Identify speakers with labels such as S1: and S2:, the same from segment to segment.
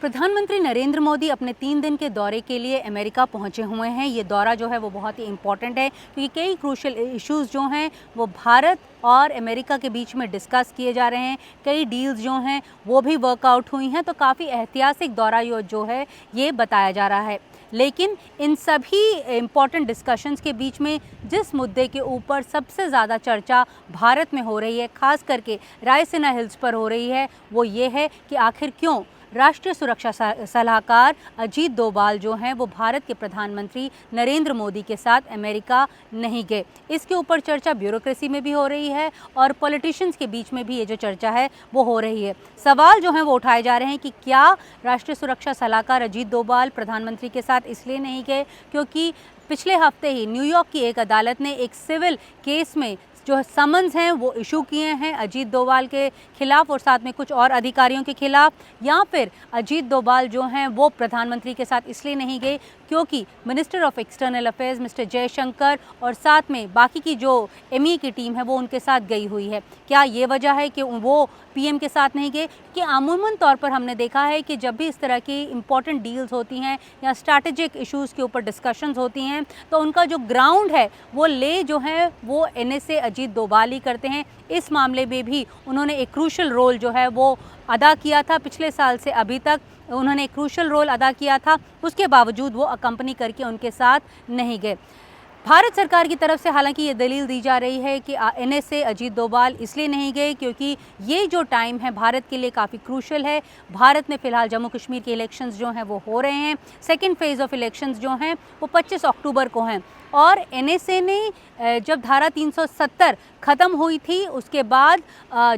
S1: प्रधानमंत्री नरेंद्र मोदी अपने 3 दिन के दौरे के लिए अमेरिका पहुंचे हुए हैं। ये दौरा जो है वो बहुत ही इम्पॉर्टेंट है क्योंकि कई क्रूशल इश्यूज़ जो हैं वो भारत और अमेरिका के बीच में डिस्कस किए जा रहे हैं। कई डील्स जो हैं वो भी वर्कआउट हुई हैं, तो काफ़ी ऐतिहासिक दौरा जो है ये बताया जा रहा है। लेकिन इन सभी इम्पॉर्टेंट डिस्कशंस के बीच में जिस मुद्दे के ऊपर सबसे ज़्यादा चर्चा भारत में हो रही है, ख़ास करके रायसीना हिल्स पर हो रही है, वो ये है कि आखिर क्यों राष्ट्रीय सुरक्षा सलाहकार अजीत डोभाल जो हैं वो भारत के प्रधानमंत्री नरेंद्र मोदी के साथ अमेरिका नहीं गए। इसके ऊपर चर्चा ब्यूरोक्रेसी में भी हो रही है और पॉलिटिशियंस के बीच में भी ये जो चर्चा है वो हो रही है। सवाल जो हैं वो उठाए जा रहे हैं कि क्या राष्ट्रीय सुरक्षा सलाहकार अजीत डोभाल प्रधानमंत्री के साथ इसलिए नहीं गए क्योंकि पिछले हफ्ते ही न्यूयॉर्क की एक अदालत ने एक सिविल केस में जो समन्स हैं वो इशू किए हैं अजीत डोभाल के खिलाफ और साथ में कुछ और अधिकारियों के खिलाफ, या फिर अजीत डोभाल जो हैं वो प्रधानमंत्री के साथ इसलिए नहीं गए क्योंकि minister of external affairs mister Jaishankar और साथ में बाकी की जो एमई की टीम है वो उनके साथ गई हुई है। क्या ये वजह है कि वो पीएम के साथ नहीं गए? कि अमूमन तौर पर हमने देखा है कि जब भी इस तरह की इम्पॉर्टेंट डील्स होती हैं या स्ट्रैटेजिक इश्यूज़ के ऊपर डिस्कशंस होती हैं तो उनका जो ग्राउंड है वो जो है वो एनएसए अजीत डोभाल ही करते हैं। इस मामले में भी उन्होंने एक क्रूशल रोल जो है वो अदा किया था। पिछले साल से अभी तक उन्होंने एक क्रूशल रोल अदा किया था, उसके बावजूद वो अकम्पनी करके उनके साथ नहीं गए। भारत सरकार की तरफ से हालांकि ये दलील दी जा रही है कि एनएसए अजीत डोभाल इसलिए नहीं गए क्योंकि ये जो टाइम है भारत के लिए काफ़ी क्रूशल है। भारत में फ़िलहाल जम्मू कश्मीर के इलेक्शंस जो हैं वो हो रहे हैं। सेकंड फेज़ ऑफ इलेक्शंस जो हैं वो 25 अक्टूबर को हैं और एनएसए ने जब धारा 370 ख़त्म हुई थी उसके बाद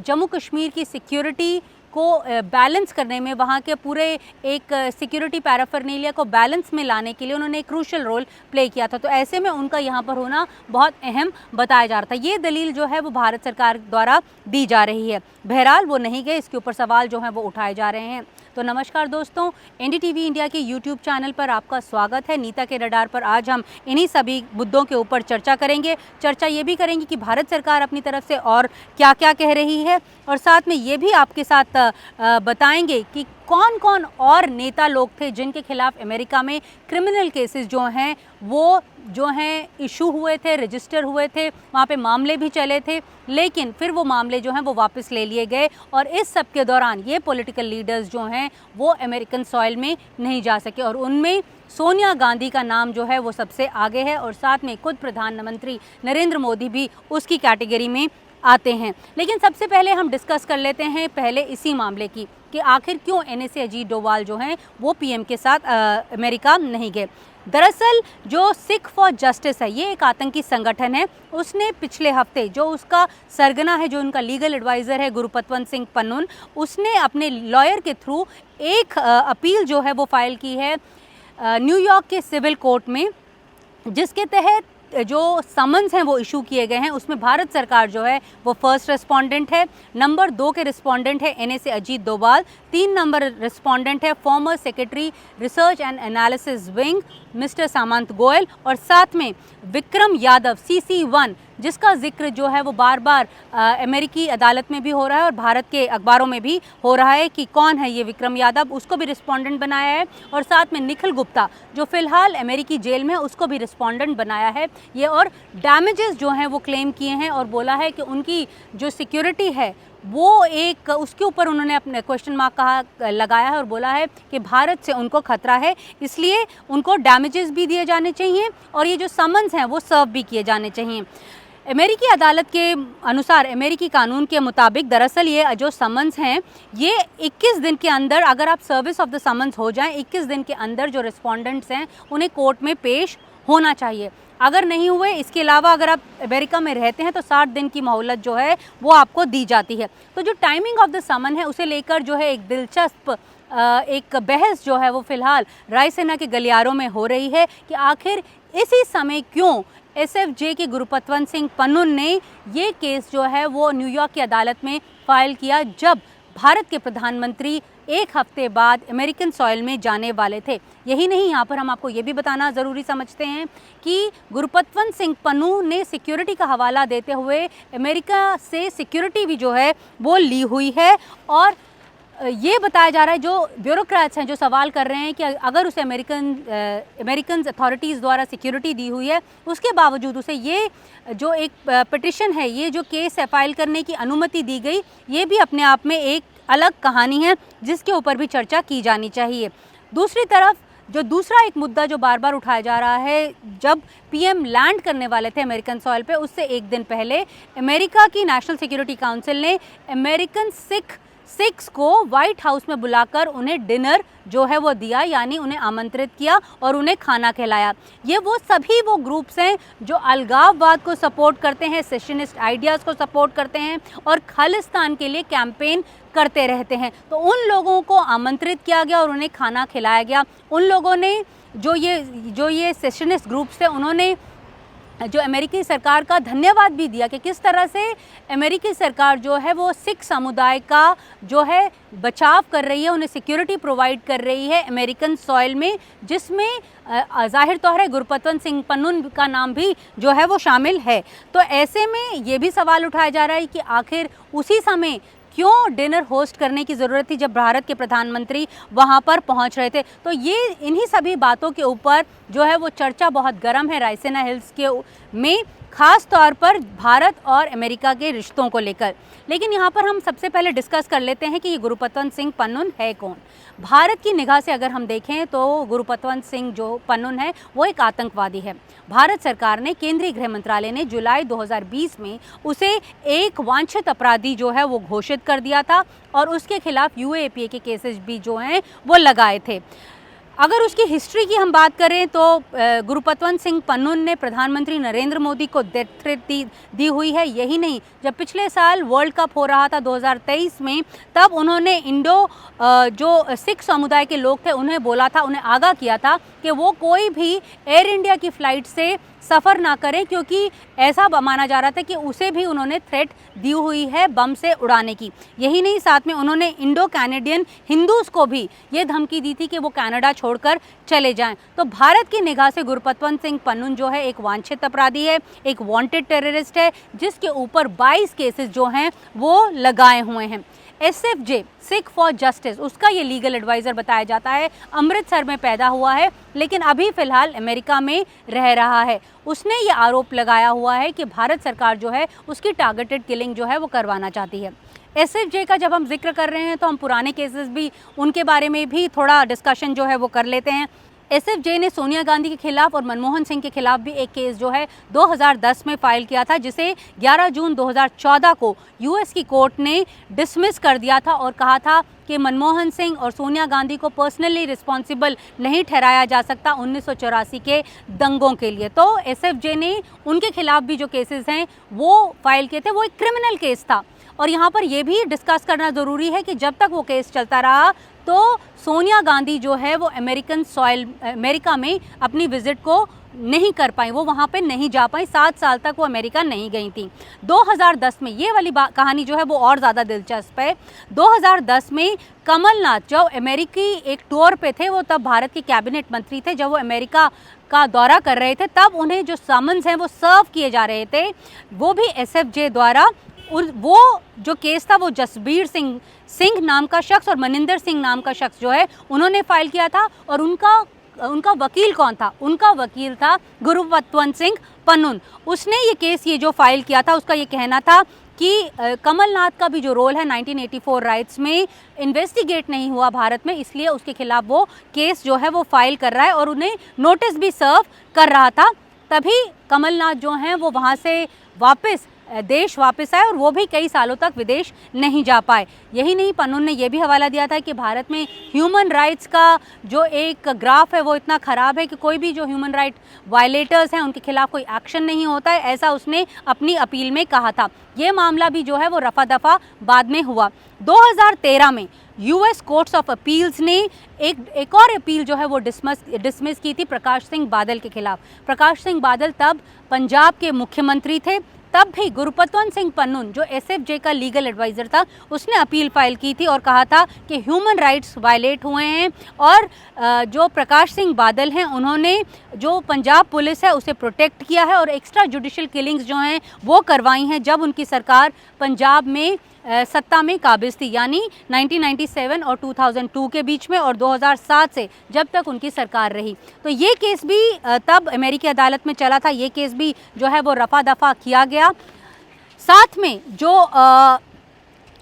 S1: जम्मू कश्मीर की सिक्योरिटी को बैलेंस करने में, वहाँ के पूरे एक सिक्योरिटी पैराफर्नेलिया को बैलेंस में लाने के लिए उन्होंने एक क्रूशल रोल प्ले किया था। तो ऐसे में उनका यहाँ पर होना बहुत अहम बताया जा रहा था। ये दलील जो है वो भारत सरकार द्वारा दी जा रही है। बहरहाल वो नहीं गए, इसके ऊपर सवाल जो हैं वो उठाए जा रहे हैं। तो नमस्कार दोस्तों, एनडीटीवी इंडिया के यूट्यूब चैनल पर आपका स्वागत है। नीता के रडार पर आज हम इन्हीं सभी मुद्दों के ऊपर चर्चा करेंगे। चर्चा ये भी करेंगे कि भारत सरकार अपनी तरफ से और क्या क्या कह रही है और साथ में ये भी आपके साथ बताएंगे कि कौन कौन और नेता लोग थे जिनके खिलाफ अमेरिका में क्रिमिनल केसेस जो हैं वो जो हैं इशू हुए थे, रजिस्टर हुए थे, वहाँ पे मामले भी चले थे, लेकिन फिर वो मामले जो हैं वो वापस ले लिए गए और इस सब के दौरान ये पॉलिटिकल लीडर्स जो हैं वो अमेरिकन सॉइल में नहीं जा सके और उनमें सोनिया गांधी का नाम जो है वो सबसे आगे है और साथ में खुद प्रधानमंत्री नरेंद्र मोदी भी उसकी कैटेगरी में आते हैं। लेकिन सबसे पहले हम डिस्कस कर लेते हैं पहले इसी मामले की कि आखिर क्यों एनएसए अजीत डोभाल जो हैं वो पीएम के साथ अमेरिका नहीं गए। दरअसल जो सिख फॉर जस्टिस है ये एक आतंकी संगठन है। उसने पिछले हफ्ते जो उसका सरगना है, जो उनका लीगल एडवाइज़र है गुरपतवंत सिंह पन्नून, उसने अपने लॉयर के थ्रू एक अपील जो है वो फाइल की है न्यूयॉर्क के सिविल कोर्ट में, जिसके तहत जो समन्स हैं वो इशू किए गए हैं उसमें भारत सरकार जो है वो फर्स्ट रिस्पोंडेंट है। नंबर 2 के रिस्पोंडेंट है NSA Ajit Doval. 3 number respondent है former secretary research and analysis wing mister Samant Goel और साथ में विक्रम यादव CC1, जिसका जिक्र जो है वो बार बार अमेरिकी अदालत में भी हो रहा है और भारत के अखबारों में भी हो रहा है कि कौन है ये विक्रम यादव, उसको भी रिस्पोंडेंट बनाया है और साथ में निखिल गुप्ता जो फ़िलहाल अमेरिकी जेल में उसको भी रिस्पोंडेंट बनाया है ये। और डैमेजेस जो हैं वो क्लेम किए हैं और बोला है कि उनकी जो सिक्योरिटी है वो एक उसके ऊपर उन्होंने अपने क्वेश्चन मार्क लगाया है और बोला है कि भारत से उनको खतरा है, इसलिए उनको डैमेजेस भी दिए जाने चाहिए और ये जो समन्स हैं वो सर्व भी किए जाने चाहिए। अमेरिकी अदालत के अनुसार, अमेरिकी कानून के मुताबिक दरअसल ये जो समन्स हैं ये 21 दिन के अंदर, अगर आप सर्विस ऑफ द समन्स हो जाएं, 21 दिन के अंदर जो रिस्पोंडेंट्स हैं उन्हें कोर्ट में पेश होना चाहिए। अगर नहीं हुए, इसके अलावा अगर आप अमेरिका में रहते हैं तो 60 दिन की मोहलत जो है वो आपको दी जाती है। तो जो टाइमिंग ऑफ द समन है उसे लेकर जो है एक दिलचस्प एक बहस जो है वो फ़िलहाल रायसीना के गलियारों में हो रही है कि आखिर इसी समय क्यों एसएफजे के गुरपतवंत सिंह पन्नून ने ये केस जो है वो न्यूयॉर्क की अदालत में फ़ाइल किया जब भारत के प्रधानमंत्री एक हफ्ते बाद अमेरिकन सॉइल में जाने वाले थे। यही नहीं, यहाँ पर हम आपको ये भी बताना ज़रूरी समझते हैं कि गुरपतवंत सिंह पन्नून ने सिक्योरिटी का हवाला देते हुए अमेरिका से सिक्योरिटी भी जो है वो ली हुई है और ये बताया जा रहा है, जो ब्यूरोक्रेट्स हैं जो सवाल कर रहे हैं कि अगर उसे अमेरिकन अथॉरिटीज़ द्वारा सिक्योरिटी दी हुई है, उसके बावजूद उसे ये जो एक पिटिशन है, ये जो केस है फाइल करने की अनुमति दी गई, ये भी अपने आप में एक अलग कहानी है जिसके ऊपर भी चर्चा की जानी चाहिए। दूसरी तरफ जो दूसरा एक मुद्दा जो बार बार उठाया जा रहा है, जब पीएम लैंड करने वाले थे अमेरिकन सॉइल पे, उससे एक दिन पहले अमेरिका की नेशनल सिक्योरिटी काउंसिल ने अमेरिकन सिख्स को व्हाइट हाउस में बुलाकर उन्हें डिनर जो है वो दिया, यानी उन्हें आमंत्रित किया और उन्हें खाना खिलाया। ये वो ग्रुप्स हैं जो अलगाववाद को सपोर्ट करते हैं, सेशनिस्ट आइडियाज़ को सपोर्ट करते हैं और खालिस्तान के लिए कैंपेन करते रहते हैं। तो उन लोगों को आमंत्रित किया गया और उन्हें खाना खिलाया गया। उन लोगों ने जो ये सेशनिस्ट ग्रुप्स थे, उन्होंने जो अमेरिकी सरकार का धन्यवाद भी दिया कि किस तरह से अमेरिकी सरकार जो है वो सिख समुदाय का जो है बचाव कर रही है, उन्हें सिक्योरिटी प्रोवाइड कर रही है अमेरिकन सॉइल में, जिसमें ज़ाहिर तौर है गुरपतवंत सिंह पन्नून का नाम भी जो है वो शामिल है। तो ऐसे में ये भी सवाल उठाया जा रहा है कि आखिर उसी समय क्यों डिनर होस्ट करने की ज़रूरत थी जब भारत के प्रधानमंत्री वहाँ पर पहुँच रहे थे। तो ये इन्हीं सभी बातों के ऊपर जो है वो चर्चा बहुत गर्म है रायसीना हिल्स के में, ख़ास तौर पर भारत और अमेरिका के रिश्तों को लेकर। लेकिन यहाँ पर हम सबसे पहले डिस्कस कर लेते हैं कि ये गुरपतवंत सिंह पन्नून है कौन। भारत की निगाह से अगर हम देखें तो गुरपतवंत सिंह जो पन्नून है वो एक आतंकवादी है। भारत सरकार ने, केंद्रीय गृह मंत्रालय ने जुलाई 2020 में उसे एक वांछित अपराधी जो है वो घोषित कर दिया था और उसके खिलाफ यूएपीए के केसेस भी जो हैं वो लगाए थे। अगर उसकी हिस्ट्री की हम बात करें तो गुरपतवंत सिंह पन्नून ने प्रधानमंत्री नरेंद्र मोदी को डेथ थ्रेट दी हुई है। यही नहीं, जब पिछले साल वर्ल्ड कप हो रहा था 2023 में, तब उन्होंने जो सिख समुदाय के लोग थे उन्हें बोला था, उन्हें आगाह किया था कि वो कोई भी एयर इंडिया की फ़्लाइट से सफ़र ना करें, क्योंकि ऐसा माना जा रहा था कि उसे भी उन्होंने थ्रेट दी हुई है बम से उड़ाने की। यही नहीं, साथ में उन्होंने इंडो कैनेडियन हिंदूज़ को भी ये धमकी दी थी कि वो कनाडा छोड़कर चले जाएं। तो भारत की निगाह से गुरपतवंत सिंह पन्नून जो है एक वांछित अपराधी है, एक वांटेड टेररिस्ट है, जिसके ऊपर 22 केसेस जो हैं वो लगाए हुए हैं। SFJ, सिख फॉर जस्टिस, उसका ये लीगल एडवाइज़र बताया जाता है, अमृतसर में पैदा हुआ है लेकिन अभी फ़िलहाल अमेरिका में रह रहा है। उसने ये आरोप लगाया हुआ है कि भारत सरकार जो है उसकी टारगेटेड किलिंग जो है वो करवाना चाहती है। SFJ का जब हम जिक्र कर रहे हैं तो हम पुराने केसेस भी, उनके बारे में भी थोड़ा डिस्कशन जो है वो कर लेते हैं। SFJ ने सोनिया गांधी के खिलाफ और मनमोहन सिंह के खिलाफ भी एक केस जो है 2010 में फाइल किया था, जिसे 11 जून 2014 को US की कोर्ट ने डिसमिस कर दिया था और कहा था कि मनमोहन सिंह और सोनिया गांधी को पर्सनली रिस्पॉन्सिबल नहीं ठहराया जा सकता 1984 के दंगों के लिए। तो SFJ ने उनके खिलाफ भी जो केसेस हैं वो फाइल किए थे, वो एक क्रिमिनल केस था। और यहाँ पर यह भी डिस्कस करना ज़रूरी है कि जब तक वो केस चलता रहा तो सोनिया गांधी जो है वो अमेरिका में अपनी विज़िट को नहीं कर पाई, वो वहाँ पे नहीं जा पाई। 7 साल तक वो अमेरिका नहीं गई थी। 2010 में ये वाली कहानी जो है वो और ज़्यादा दिलचस्प है। 2010 में कमलनाथ जब अमेरिकी एक टूर पे थे, वो तब भारत के कैबिनेट मंत्री थे, जब वो अमेरिका का दौरा कर रहे थे, तब उन्हें जो समन्स हैं वो सर्व किए जा रहे थे, वो भी SFJ द्वारा। वो जो केस था वो जसबीर सिंह नाम का शख्स और मनिंदर सिंह नाम का शख्स जो है उन्होंने फाइल किया था। और उनका वकील कौन था? उनका वकील था गुरपतवंत सिंह पन्नून। उसने ये केस जो फाइल किया था, उसका ये कहना था कि कमलनाथ का भी जो रोल है 1984 राइट्स में इन्वेस्टिगेट नहीं हुआ भारत में, इसलिए उसके खिलाफ वो केस जो है वो फाइल कर रहा है और उन्हें नोटिस भी सर्व कर रहा था। तभी कमलनाथ जो हैं वो वहाँ से देश वापस आए और वो भी कई सालों तक विदेश नहीं जा पाए। यही नहीं, पन्नून ने यह भी हवाला दिया था कि भारत में ह्यूमन राइट्स का जो एक ग्राफ है वो इतना ख़राब है कि कोई भी जो ह्यूमन राइट वायलेटर्स हैं उनके खिलाफ कोई एक्शन नहीं होता है, ऐसा उसने अपनी अपील में कहा था। ये मामला भी जो है वो रफा दफा बाद में हुआ। 2013 में US कोर्ट्स ऑफ अपील्स ने एक और अपील जो है वो डिसमिस की थी प्रकाश सिंह बादल के खिलाफ। प्रकाश सिंह बादल तब पंजाब के मुख्यमंत्री थे। तब भी गुरपतवंत सिंह पन्नून जो SFJ का लीगल एडवाइज़र था, उसने अपील फाइल की थी और कहा था कि ह्यूमन राइट्स वायलेट हुए हैं और जो प्रकाश सिंह बादल हैं उन्होंने जो पंजाब पुलिस है उसे प्रोटेक्ट किया है और एक्स्ट्रा जुडिशल किलिंग्स जो हैं वो करवाई हैं जब उनकी सरकार पंजाब में सत्ता में काबिज थी, यानी 1997 और 2002 के बीच में और 2007 से जब तक उनकी सरकार रही। तो ये केस भी तब अमेरिकी अदालत में चला था, ये केस भी जो है वो रफा दफा किया गया। साथ में जो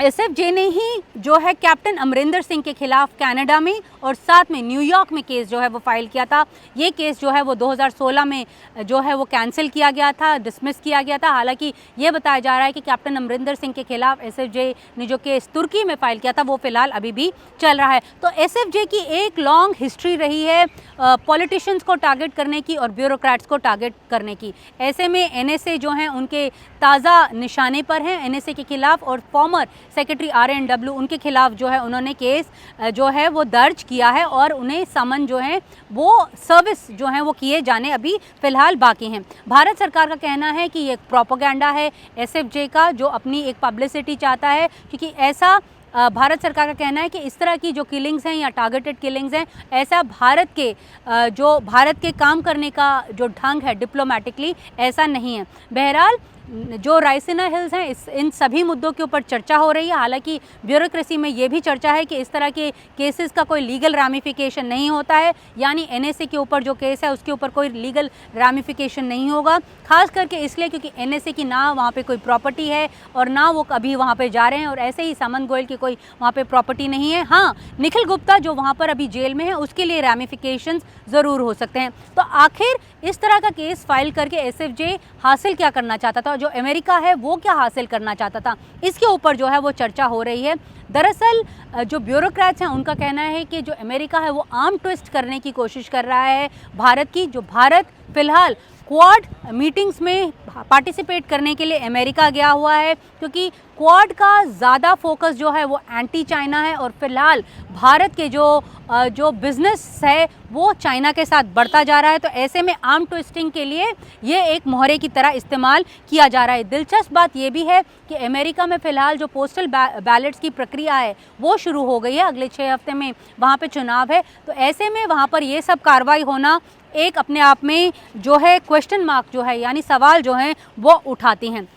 S1: एसएफजे ने ही जो है कैप्टन अमरिंदर सिंह के खिलाफ कनाडा में और साथ में न्यूयॉर्क में केस जो है वो फाइल किया था। ये केस जो है वो 2016 में जो है वो कैंसिल किया गया था, डिसमिस किया गया था। हालांकि ये बताया जा रहा है कि कैप्टन अमरिंदर सिंह के खिलाफ एसएफजे ने जो केस तुर्की में फाइल किया था वो फिलहाल अभी भी चल रहा है। तो एसएफजे की एक लॉन्ग हिस्ट्री रही है पॉलिटिशियंस को टारगेट करने की और ब्यूरोक्रेट्स को टारगेट करने की। ऐसे में एनएसए जो हैं उनके ताज़ा निशाने पर हैं एनएसए के खिलाफ, और फॉर्मर सेक्रेटरी RNW उनके खिलाफ जो है उन्होंने केस जो है वो दर्ज किया है और उन्हें समन जो है वो सर्विस जो है वो किए जाने अभी फ़िलहाल बाकी हैं। भारत सरकार का कहना है कि ये प्रोपेगेंडा है एसएफजे का, जो अपनी एक पब्लिसिटी चाहता है, क्योंकि ऐसा भारत सरकार का कहना है कि इस तरह की जो किलिंग्स हैं या टारगेटेड किलिंग्स हैं, ऐसा भारत के काम करने का जो ढंग है डिप्लोमेटिकली, ऐसा नहीं है। बहरहाल जो रायसीना हिल्स हैं इन सभी मुद्दों के ऊपर चर्चा हो रही है। हालांकि ब्यूरोक्रेसी में ये भी चर्चा है कि इस तरह के केसेस का कोई लीगल रामिफिकेशन नहीं होता है, यानी एनएसए के ऊपर जो केस है उसके ऊपर कोई लीगल रामिफिकेशन नहीं होगा, खास करके इसलिए क्योंकि एनएसए की ना वहाँ पे कोई प्रॉपर्टी है और ना वो कभी वहाँ पे जा रहे हैं, और ऐसे ही सामंत गोयल की कोई वहाँ पे प्रॉपर्टी नहीं है। हाँ, निखिल गुप्ता जो वहाँ पर अभी जेल में है उसके लिए रामिफिकेशंस ज़रूर हो सकते हैं। तो आखिर इस तरह का केस फाइल करके एसएफजे हासिल क्या करना चाहता था, जो अमेरिका है वो क्या हासिल करना चाहता था, इसके ऊपर जो है वो चर्चा हो रही है। दरअसल जो ब्यूरोक्रेट्स हैं उनका कहना है कि जो अमेरिका है वो आर्म ट्विस्ट करने की कोशिश कर रहा है भारत की। जो भारत फिलहाल क्वाड मीटिंग्स में पार्टिसिपेट करने के लिए अमेरिका गया हुआ है, क्योंकि क्वाड का ज़्यादा फोकस जो है वो एंटी चाइना है और फिलहाल भारत के जो बिज़नेस है वो चाइना के साथ बढ़ता जा रहा है। तो ऐसे में आर्म ट्विस्टिंग के लिए ये एक मोहरे की तरह इस्तेमाल किया जा रहा है। दिलचस्प बात ये भी है कि अमेरिका में फ़िलहाल जो पोस्टल बैलेट्स की प्रक्रिया है वो शुरू हो गई है, अगले 6 हफ्ते में वहाँ पे चुनाव है। तो ऐसे में वहाँ पर ये सब कार्रवाई होना एक अपने आप में जो है क्वेश्चन मार्क जो है, यानी सवाल जो हैं वो उठाती हैं।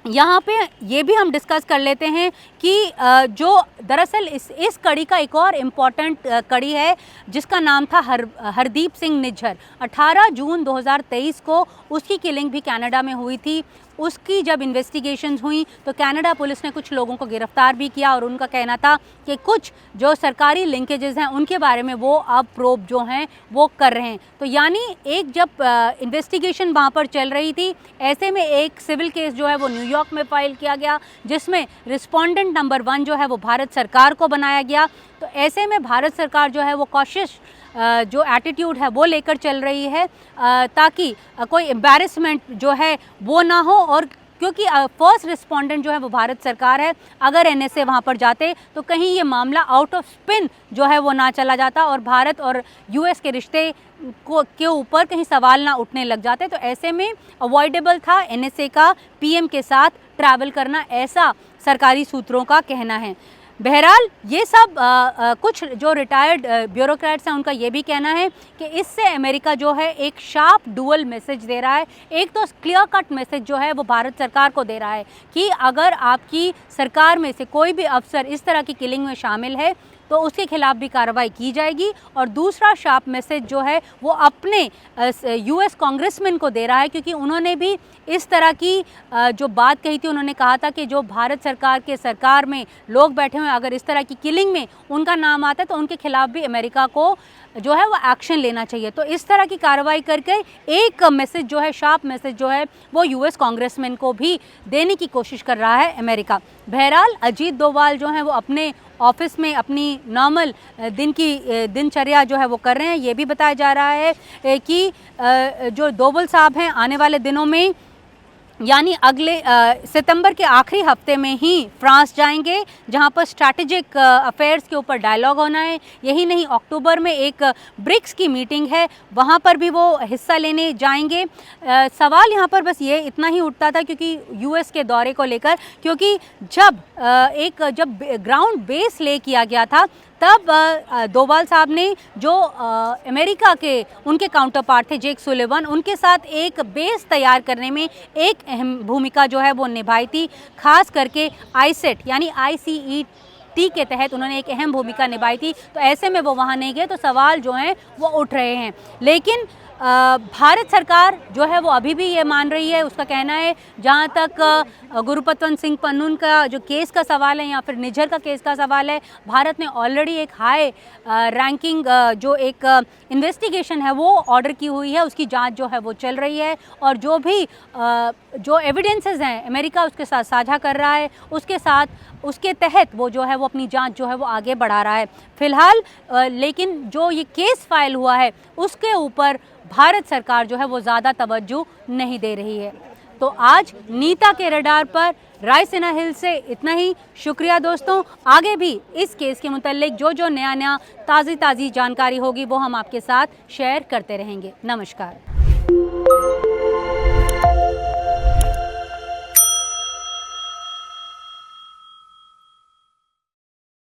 S1: यहाँ पे ये भी हम डिस्कस कर लेते हैं कि जो दरअसल इस कड़ी का एक और इम्पॉर्टेंट कड़ी है जिसका नाम था हरदीप सिंह निज्जर। 18 जून 2023 को उसकी किलिंग भी कनाडा में हुई थी। उसकी जब इन्वेस्टिगेशंस हुई तो कनाडा पुलिस ने कुछ लोगों को गिरफ्तार भी किया और उनका कहना था कि कुछ जो सरकारी लिंकेजेस हैं उनके बारे में वो अब प्रोब जो हैं वो कर रहे हैं। तो यानी एक जब इन्वेस्टिगेशन वहाँ पर चल रही थी, ऐसे में एक सिविल केस जो है वो न्यूयॉर्क में फाइल किया गया जिसमें रिस्पोंडेंट नंबर 1 जो है वो भारत सरकार को बनाया गया। तो ऐसे में भारत सरकार जो है वो कॉशियस जो एटीट्यूड है वो लेकर चल रही है ताकि कोई एम्बैरेसमेंट जो है वो ना हो, और क्योंकि फर्स्ट रिस्पोंडेंट जो है वो भारत सरकार है, अगर एनएसए वहाँ पर जाते तो कहीं ये मामला आउट ऑफ स्पिन जो है वो ना चला जाता और भारत और यूएस के रिश्ते के ऊपर कहीं सवाल ना उठने लग जाते। तो ऐसे में अवॉइडेबल था एनएसए का पीएम के साथ ट्रैवल करना, ऐसा सरकारी सूत्रों का कहना है। बहरहाल ये सब कुछ जो रिटायर्ड ब्यूरोक्रेट्स हैं उनका ये भी कहना है कि इससे अमेरिका जो है एक शार्प डुअल मैसेज दे रहा है। एक तो क्लियर कट मैसेज जो है वो भारत सरकार को दे रहा है कि अगर आपकी सरकार में से कोई भी अफसर इस तरह की किलिंग में शामिल है तो उसके खिलाफ भी कार्रवाई की जाएगी, और दूसरा शार्प मैसेज जो है वो अपने यूएस कांग्रेसमैन को दे रहा है, क्योंकि उन्होंने भी इस तरह की जो बात कही थी। उन्होंने कहा था कि जो भारत सरकार में लोग बैठे हुए अगर इस तरह की किलिंग में उनका नाम आता है तो उनके खिलाफ भी अमेरिका को जो है वो एक्शन लेना चाहिए। तो इस तरह की कार्रवाई करके एक मैसेज जो है, शार्प मैसेज जो है वो यूएस कांग्रेसमैन को भी देने की कोशिश कर रहा है अमेरिका। बहरहाल अजीत डोभाल जो है वो अपने ऑफिस में अपनी नॉर्मल दिनचर्या जो है वो कर रहे हैं। ये भी बताया जा रहा है कि जो डोभाल साहब हैं आने वाले दिनों में यानी अगले सितंबर के आखिरी हफ्ते में ही फ्रांस जाएंगे, जहां पर स्ट्रैटेजिक अफेयर्स के ऊपर डायलॉग होना है। यही नहीं, अक्टूबर में एक ब्रिक्स की मीटिंग है, वहां पर भी वो हिस्सा लेने जाएंगे। सवाल यहां पर बस ये इतना ही उठता था क्योंकि यूएस के दौरे को लेकर, क्योंकि जब ग्राउंड बेस ले किया गया था तब डोभाल साहब ने जो अमेरिका के उनके काउंटर पार्ट थे जेक सुलिवन, उनके साथ एक बेस तैयार करने में एक अहम भूमिका जो है वो निभाई थी। खास करके आईसेट यानी ICET के तहत उन्होंने एक अहम भूमिका निभाई थी। तो ऐसे में वो वहाँ नहीं गए, तो सवाल जो हैं वो उठ रहे हैं। लेकिन भारत सरकार जो है वो अभी भी ये मान रही है, उसका कहना है जहाँ तक गुरुपतवंत सिंह पन्नून का जो केस का सवाल है या फिर निज्जर का केस का सवाल है, भारत ने ऑलरेडी एक हाई रैंकिंग जो एक इन्वेस्टिगेशन है वो ऑर्डर की हुई है, उसकी जांच जो है वो चल रही है। और जो भी जो एविडेंसेस हैं अमेरिका उसके साथ साझा कर रहा है, उसके तहत वो जो है वो अपनी जांच जो है वो आगे बढ़ा रहा है फिलहाल। लेकिन जो ये केस फाइल हुआ है उसके ऊपर भारत सरकार जो है वो ज़्यादा तवज्जो नहीं दे रही है। तो आज नीता के रडार पर रायसीना हिल से इतना ही। शुक्रिया दोस्तों। आगे भी इस केस के मुतालिक जो नया ताज़ी जानकारी होगी वो हम आपके साथ शेयर करते रहेंगे। नमस्कार।